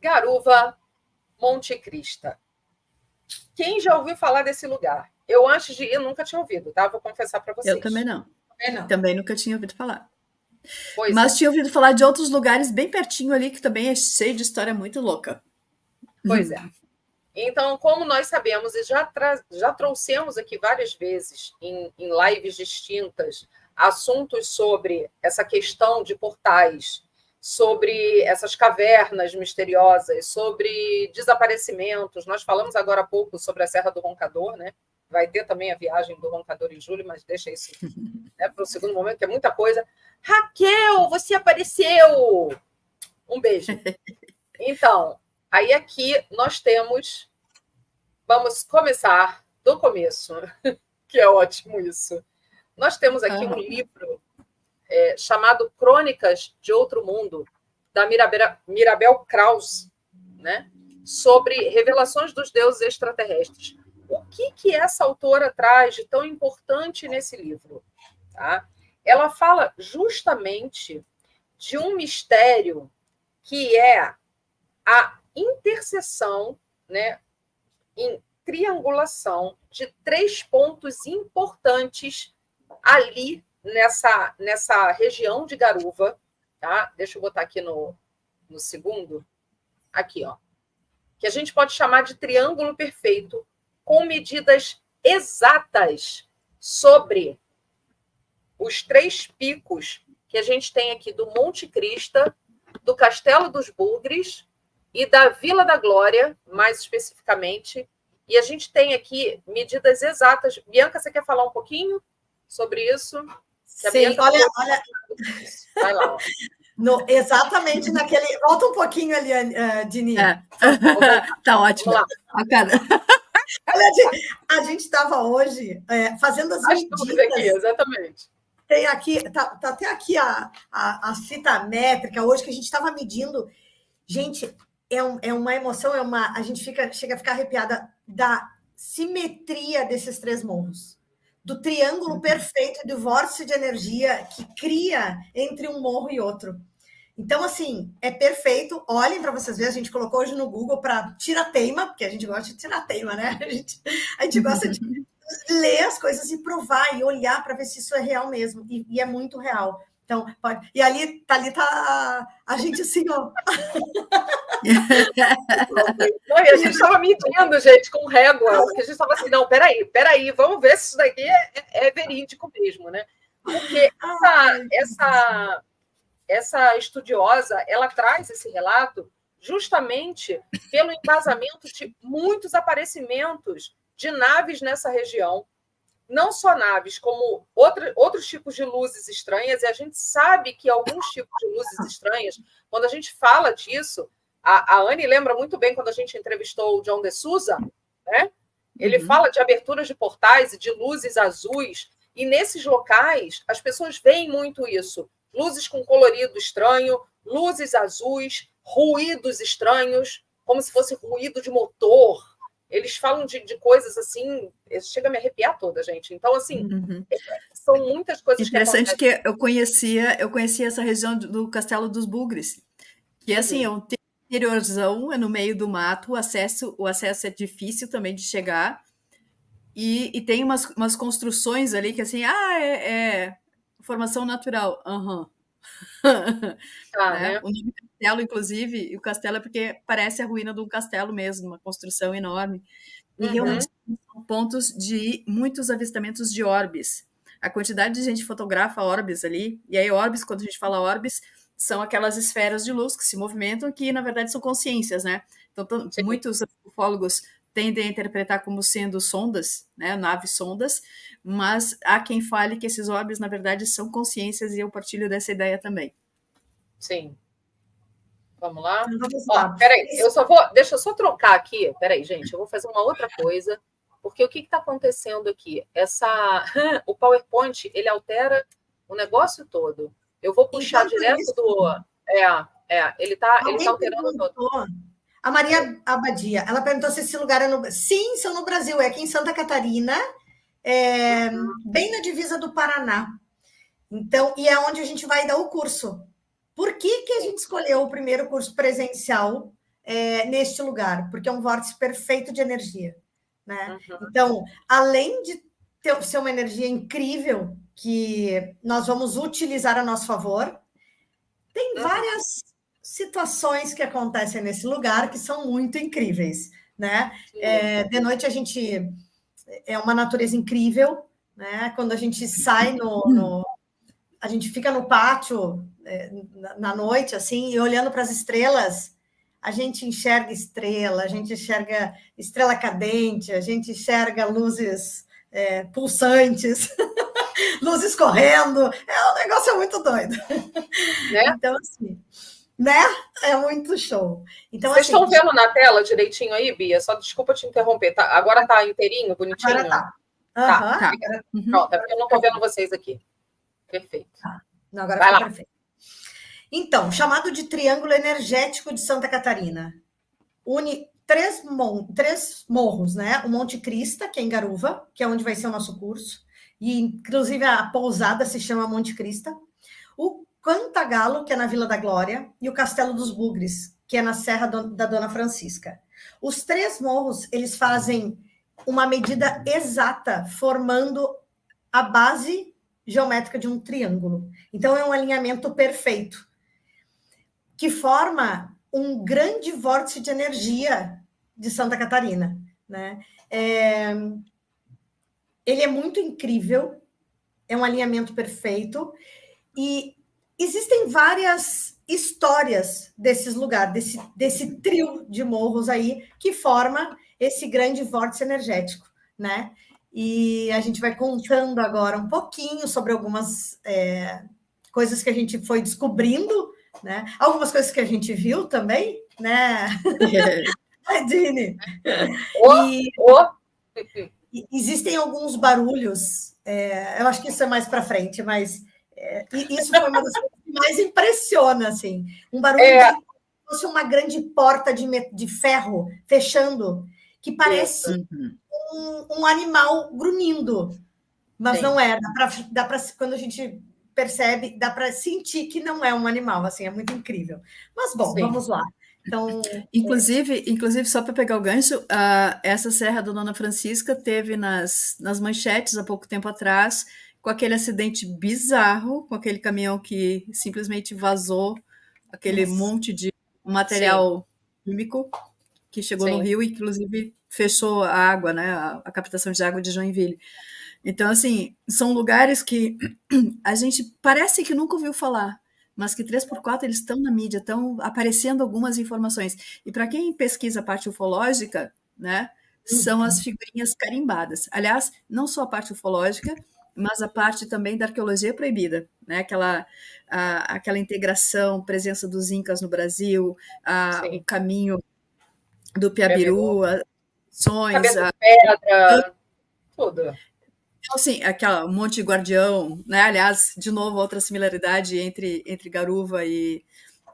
Garuva, Monte Crista. Quem já ouviu falar desse lugar? Eu, antes de ir, nunca tinha ouvido, tá? Vou confessar para vocês. Eu também não. Também nunca tinha ouvido falar. Pois Mas tinha ouvido falar de outros lugares bem pertinho ali, que também é cheio de história muito louca. Pois é. Então, como nós sabemos, e já trouxemos aqui várias vezes, em lives distintas, assuntos sobre essa questão de portais, sobre essas cavernas misteriosas, sobre desaparecimentos. Nós falamos agora há pouco sobre a Serra do Roncador, né? Vai ter também a viagem do Roncador em julho, mas deixa isso, né, para o segundo momento, que é muita coisa. Raquel, você apareceu! Um beijo. Então, aí aqui nós temos... Vamos começar do começo, que é ótimo isso. Nós temos aqui um livro chamado Crônicas de Outro Mundo, da Mirabel Krause, né? Sobre revelações dos deuses extraterrestres. O que essa autora traz de tão importante nesse livro? Tá? Ela fala justamente de um mistério que é a interseção, né, em triangulação de 3 pontos importantes ali nessa região de Garuva, tá? Deixa eu botar aqui no segundo, aqui, ó, que a gente pode chamar de triângulo perfeito, com medidas exatas sobre os 3 picos que a gente tem aqui do Monte Crista, do Castelo dos Bugres e da Vila da Glória, mais especificamente. E a gente tem aqui medidas exatas. Bianca, você quer falar um pouquinho sobre isso? Sim, olha. Vai lá. Exatamente naquele... Volta um pouquinho ali, Dini. Tá ótimo. Olha, a gente estava hoje fazendo as medidas. Aqui, exatamente. Tem aqui, tá até aqui a fita métrica hoje que a gente estava medindo. Gente, é uma emoção, a gente chega a ficar arrepiada da simetria desses 3 morros, do triângulo perfeito do vórtice de energia que cria entre um morro e outro. Então, assim, é perfeito. Olhem para vocês verem, a gente colocou hoje no Google para tirar-teima, porque a gente gosta de tirar-teima, né? A gente gosta de ler as coisas e provar e olhar para ver se isso é real mesmo. E é muito real. Então, pode... E ali tá a gente assim, ó. Não, e a gente estava medindo, gente, com régua, porque a gente estava assim, não, peraí, vamos ver se isso daqui é verídico mesmo, né? Porque essa estudiosa, ela traz esse relato justamente pelo embasamento de muitos aparecimentos de naves nessa região, não só naves, como outros tipos de luzes estranhas, e a gente sabe que alguns tipos de luzes estranhas, quando a gente fala disso, a Anne lembra muito bem quando a gente entrevistou o John de Souza, né? Ele fala de aberturas de portais e de luzes azuis, e nesses locais as pessoas veem muito isso, luzes com colorido estranho, luzes azuis, ruídos estranhos, como se fosse ruído de motor. Eles falam de coisas assim, chega a me arrepiar toda, gente. Então, assim, são muitas coisas interessante que eu conhecia essa região do Castelo dos Bugres, que assim, é um interiorzão, é no meio do mato, o acesso é difícil também de chegar, e tem umas construções ali que assim, é formação natural. Né? O nome castelo, inclusive, e o castelo é porque parece a ruína de um castelo mesmo, uma construção enorme. E realmente são pontos de muitos avistamentos de orbes. A quantidade de gente fotografa orbes ali, e aí orbes, quando a gente fala orbes, são aquelas esferas de luz que se movimentam, que na verdade são consciências, né? Então, muitos ufólogos tendem a interpretar como sendo sondas, né? Naves sondas, mas há quem fale que esses orbes, na verdade, são consciências, e eu partilho dessa ideia também. Sim. Vamos lá? Peraí, deixa eu só trocar aqui. Peraí, gente, eu vou fazer uma outra coisa, porque o que está acontecendo aqui? O PowerPoint, ele altera o negócio todo. Eu vou puxar direto do... ele está alterando todo. A Maria Abadia, ela perguntou se esse lugar é no... Sim, são no Brasil, é aqui em Santa Catarina, bem na divisa do Paraná. Então, e é onde a gente vai dar o curso. Por que a gente escolheu o primeiro curso presencial neste lugar, porque é um vórtice perfeito de energia, né? Então, além de ser uma energia incrível que nós vamos utilizar a nosso favor, tem várias situações que acontecem nesse lugar que são muito incríveis, né? De noite a gente é uma natureza incrível, né? Quando a gente sai a gente fica no pátio na noite assim e olhando para as estrelas, a gente enxerga estrela, a gente enxerga estrela cadente, a gente enxerga luzes pulsantes, luzes correndo, um negócio muito doido. Né? Então, assim, né? É muito show. Então, vocês assim, estão vendo na tela direitinho aí, Bia? Só desculpa te interromper. Tá? Agora tá inteirinho, bonitinho? Agora tá. Tá. Pronto, é porque eu não estou vendo vocês aqui. Perfeito. Não, agora ficou perfeito. Então, chamado de Triângulo Energético de Santa Catarina. Une três morros, né? O Monte Crista, que é em Garuva, que é onde vai ser o nosso curso. E, inclusive, a pousada se chama Monte Crista. O Cantagalo, que é na Vila da Glória. E o Castelo dos Bugres, que é na Serra da Dona Francisca. Os três morros, eles fazem uma medida exata, formando a base geométrica de um triângulo. Então, é um alinhamento perfeito, que forma um grande vórtice de energia de Santa Catarina, né? Ele é muito incrível, é um alinhamento perfeito, e existem várias histórias desses lugares, desse trio de morros aí, que forma esse grande vórtice energético, né? E a gente vai contando agora um pouquinho sobre algumas coisas que a gente foi descobrindo, né? Algumas coisas que a gente viu também, né? Dini? Existem alguns barulhos, eu acho que isso é mais para frente, mas isso foi uma das coisas que mais impressiona, assim. Um barulho como se fosse uma grande porta de ferro fechando, que parece um animal grunhindo, mas não é. Dá para quando a gente percebe, dá para sentir que não é um animal, assim, é muito incrível. Mas, bom, vamos lá. Então, inclusive, só para pegar o gancho, essa Serra da Dona Francisca teve nas manchetes há pouco tempo atrás, com aquele acidente bizarro, com aquele caminhão que simplesmente vazou aquele monte de material químico que chegou no rio e, inclusive, fechou a água, né, a captação de água de Joinville. Então, assim, são lugares que a gente parece que nunca ouviu falar, mas que 3x4 eles estão na mídia, estão aparecendo algumas informações. E para quem pesquisa a parte ufológica, né, são as figurinhas carimbadas. Aliás, não só a parte ufológica, mas a parte também da arqueologia proibida, né, aquela integração, presença dos incas no Brasil, o caminho do Piabiru, as ações, Cabeça de pedra, tudo. Então, assim, aquela Monte Guardião, né? Aliás, de novo, outra similaridade entre Garuva e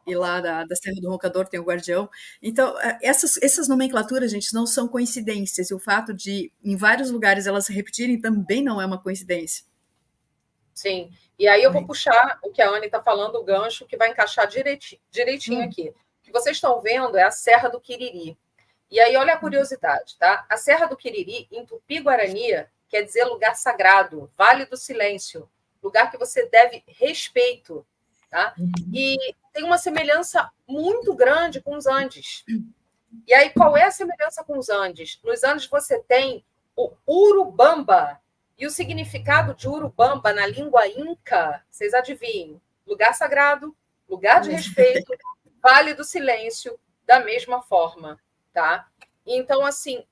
lá da Serra do Roncador tem o Guardião. Então, essas nomenclaturas, gente, não são coincidências. E o fato de, em vários lugares, elas se repetirem também não é uma coincidência. Sim. E aí eu vou puxar o que a Anne está falando, o gancho, que vai encaixar direitinho aqui. O que vocês estão vendo é a Serra do Quiriri. E aí, olha a curiosidade, tá? A Serra do Quiriri, em Tupi-Guarani, quer dizer lugar sagrado, Vale do Silêncio, lugar que você deve respeito, tá? E tem uma semelhança muito grande com os Andes. E aí, qual é a semelhança com os Andes? Nos Andes você tem o Urubamba, e o significado de Urubamba na língua inca, vocês adivinham? Lugar sagrado, lugar de respeito, Vale do Silêncio, da mesma forma, tá? Então, assim,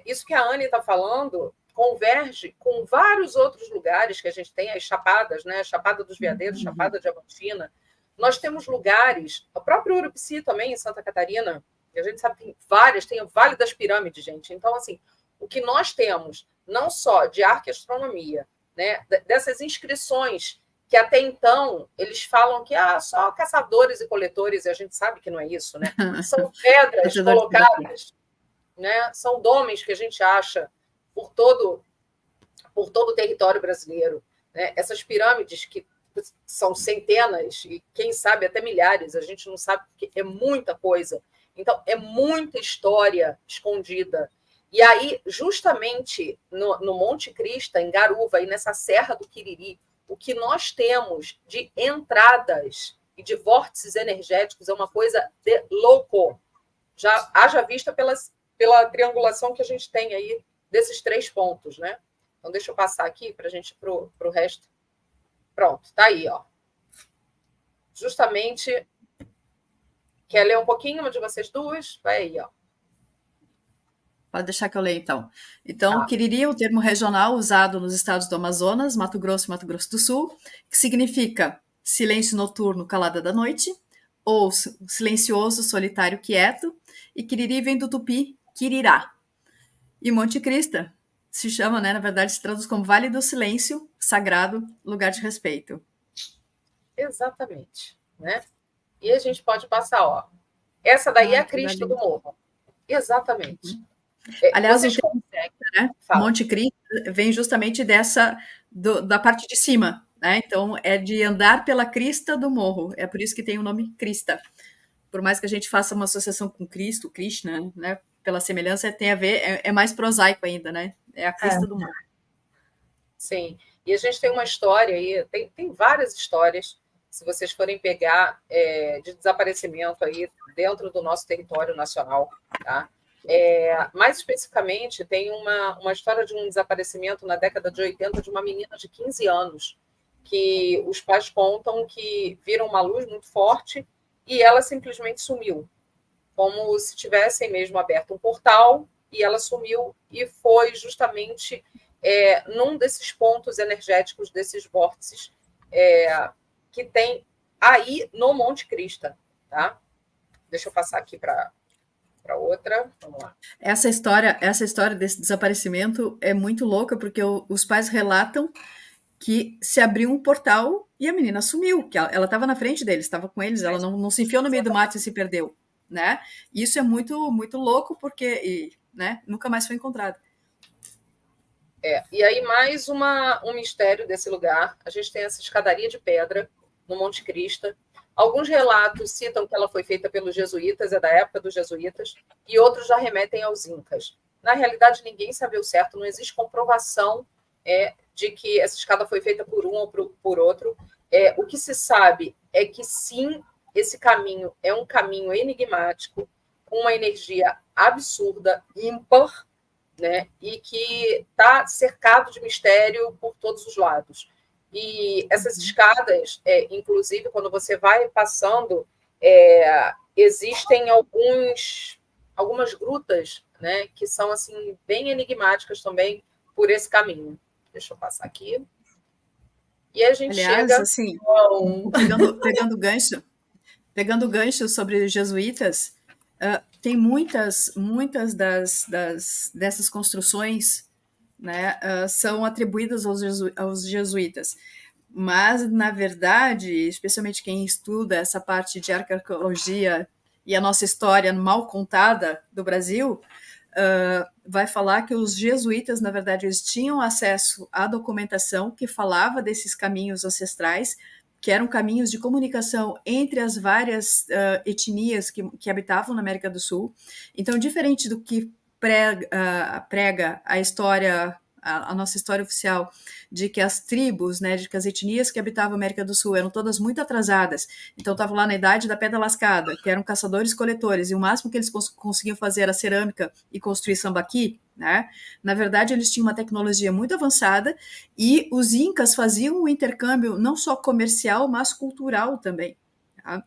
isso que a Anne está falando converge com vários outros lugares que a gente tem, as chapadas, né? Chapada dos Veadeiros, Chapada Diamantina. Nós temos lugares, o próprio Urubici também, em Santa Catarina, que a gente sabe que tem várias, tem o Vale das Pirâmides, gente. Então, assim, o que nós temos, não só de arqueastronomia, né? Dessas inscrições que até então eles falam que só caçadores e coletores, e a gente sabe que não é isso, né? São pedras colocadas, né? São domes que a gente acha por todo o território brasileiro, né? Essas pirâmides que são centenas e quem sabe até milhares, a gente não sabe porque é muita coisa. Então, é muita história escondida. E aí, justamente no Monte Crista, em Garuva, e nessa Serra do Quiriri, o que nós temos de entradas e de vórtices energéticos é uma coisa de louco. Já haja vista pela triangulação que a gente tem aí desses 3 pontos, né? Então, deixa eu passar aqui para a gente ir para o resto. Pronto, tá aí, ó. Justamente, quer ler um pouquinho uma de vocês duas? Vai aí, ó. Pode deixar que eu leia, então. Então, Quiriri é um termo regional usado nos estados do Amazonas, Mato Grosso e Mato Grosso do Sul, que significa silêncio noturno, calada da noite, ou silencioso, solitário, quieto, e Quiriri vem do tupi Quirirá. E Monte Crista se chama, né, na verdade, se traduz como Vale do Silêncio, sagrado, lugar de respeito. Exatamente, né? E a gente pode passar, ó. Essa daí é a crista do morro. Exatamente. Aliás, o termo, né, Monte Crista vem justamente da parte de cima, né? Então, é de andar pela crista do morro. É por isso que tem o nome Crista. Por mais que a gente faça uma associação com Cristo, Krishna, né? Pela semelhança, tem a ver, é mais prosaico ainda, né? É a crista do morro. Sim. E a gente tem uma história aí, tem várias histórias, se vocês forem pegar, de desaparecimento aí dentro do nosso território nacional, tá? Mais especificamente, tem uma história de um desaparecimento na década de 80 de uma menina de 15 anos, que os pais contam que viram uma luz muito forte e ela simplesmente sumiu, como se tivessem mesmo aberto um portal, e ela sumiu, e foi justamente num desses pontos energéticos, desses vórtices, que tem aí no Monte Crista. Tá? Deixa eu passar aqui para outra. Vamos lá. Essa história desse desaparecimento é muito louca, porque os pais relatam que se abriu um portal e a menina sumiu, que ela estava na frente deles, estava com eles, ela não se enfiou no meio do mato e se perdeu, né? Isso é muito, muito louco, porque né, nunca mais foi encontrada. E aí mais um mistério desse lugar. A gente tem essa escadaria de pedra no Monte Crista. Alguns relatos citam que ela foi feita pelos jesuítas, é da época dos jesuítas, e outros já remetem aos incas. Na realidade, ninguém sabe o certo, não existe comprovação de que essa escada foi feita por um ou por outro. O que se sabe é que, sim, esse caminho é um caminho enigmático, com uma energia absurda, ímpar, né? E que está cercado de mistério por todos os lados. E essas escadas, inclusive, quando você vai passando, existem algumas grutas, né, que são assim, bem enigmáticas também por esse caminho. Deixa eu passar aqui. E a gente chega... Assim, pegando gancho sobre os jesuítas, tem muitas dessas construções, né, são atribuídas aos jesuítas. Mas, na verdade, especialmente quem estuda essa parte de arqueologia e a nossa história mal contada do Brasil, vai falar que os jesuítas, na verdade, eles tinham acesso à documentação que falava desses caminhos ancestrais, que eram caminhos de comunicação entre as várias etnias que habitavam na América do Sul. Então, diferente do que prega a história, a nossa história oficial, de que as tribos, né, de que as etnias que habitavam a América do Sul eram todas muito atrasadas, então estavam lá na idade da pedra lascada, que eram caçadores-coletores, e o máximo que eles conseguiam fazer era cerâmica e construir sambaqui, né? Na verdade, eles tinham uma tecnologia muito avançada, e os incas faziam um intercâmbio não só comercial, mas cultural também, tá?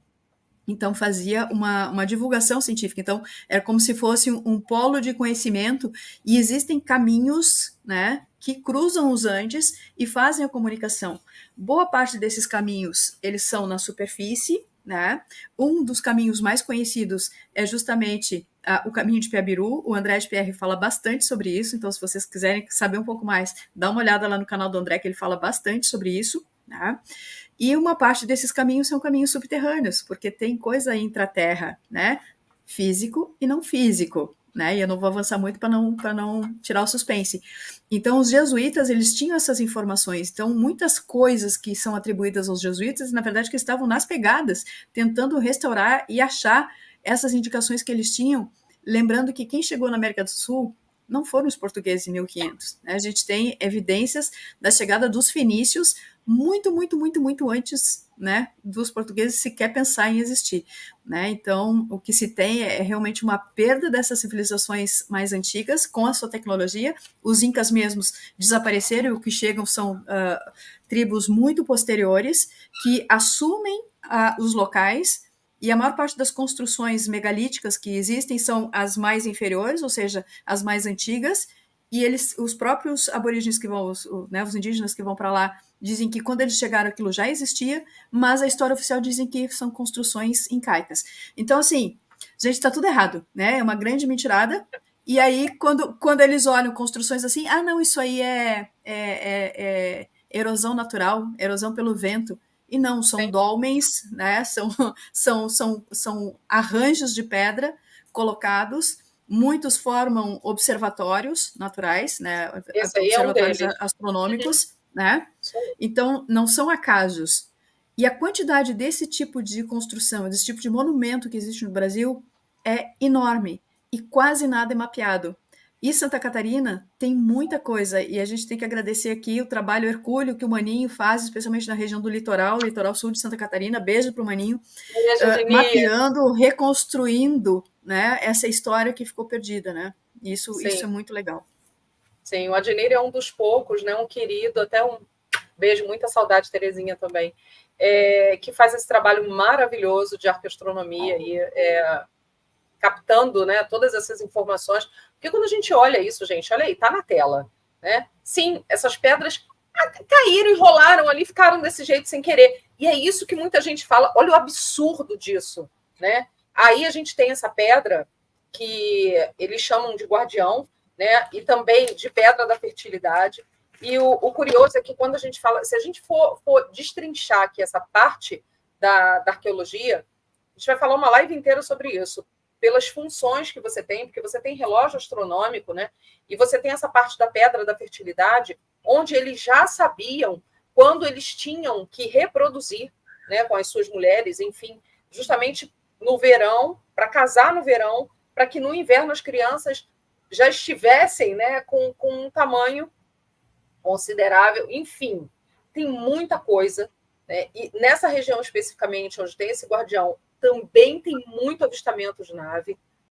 Então, fazia uma divulgação científica. Então, era como se fosse um polo de conhecimento, e existem caminhos, né, que cruzam os Andes e fazem a comunicação. Boa parte desses caminhos, eles são na superfície, né? Um dos caminhos mais conhecidos é justamente o caminho de Piabiru. O André de Pierre fala bastante sobre isso, então, se vocês quiserem saber um pouco mais, dá uma olhada lá no canal do André, que ele fala bastante sobre isso, né? E uma parte desses caminhos são caminhos subterrâneos, porque tem coisa intraterra, né? Físico e não físico, né? E eu não vou avançar muito para não tirar o suspense. Então, os jesuítas, eles tinham essas informações. Então, muitas coisas que são atribuídas aos jesuítas, na verdade, que estavam nas pegadas, tentando restaurar e achar essas indicações que eles tinham, lembrando que quem chegou na América do Sul não foram os portugueses em 1500. Né? A gente tem evidências da chegada dos fenícios muito, muito, muito, muito antes, né, dos portugueses sequer pensar em existir. Né? Então, o que se tem é realmente uma perda dessas civilizações mais antigas com a sua tecnologia. Os incas mesmos desapareceram e o que chegam são tribos muito posteriores que assumem os locais. E a maior parte das construções megalíticas que existem são as mais inferiores, ou seja, as mais antigas, e os próprios aborígenes que vão, os indígenas que vão para lá, dizem que quando eles chegaram aquilo já existia, mas a história oficial dizem que são construções incaicas. Então, assim, gente, está tudo errado, né? É uma grande mentirada. E aí, quando eles olham construções assim, não, isso aí é erosão natural, erosão pelo vento. E não, são dolmens, né? São arranjos de pedra colocados. Muitos formam observatórios naturais, né? Esse aí Observatórios é um deles. astronômicos, né? Então, não são acasos. E a quantidade desse tipo de construção, desse tipo de monumento que existe no Brasil é enorme e quase nada é mapeado. E Santa Catarina tem muita coisa, e a gente tem que agradecer aqui o trabalho hercúleo que o Maninho faz, especialmente na região do litoral sul de Santa Catarina. Beijo para o Maninho. Mapeando, reconstruindo, né, essa história que ficou perdida. Né? Isso é muito legal. Sim, o Adnir é um dos poucos, né, um querido, até um beijo, muita saudade, Terezinha também, que faz esse trabalho maravilhoso de arqueoastronomia e captando, né, todas essas informações. Porque quando a gente olha isso, gente, olha aí, está na tela. Né? Sim, essas pedras caíram, enrolaram ali, ficaram desse jeito sem querer. E é isso que muita gente fala, olha o absurdo disso. Né? Aí a gente tem essa pedra que eles chamam de guardião, né? E também de pedra da fertilidade. E o curioso é que quando a gente fala, se a gente for destrinchar aqui essa parte da arqueologia, a gente vai falar uma live inteira sobre isso, pelas funções que você tem, porque você tem relógio astronômico, né? E você tem essa parte da pedra da fertilidade, onde eles já sabiam quando eles tinham que reproduzir, né, com as suas mulheres, enfim, justamente no verão, para casar no verão, para que no inverno as crianças já estivessem, né, com um tamanho considerável. Enfim, tem muita coisa. Né? E nessa região especificamente, onde tem esse guardião, também tem muito avistamento de nave.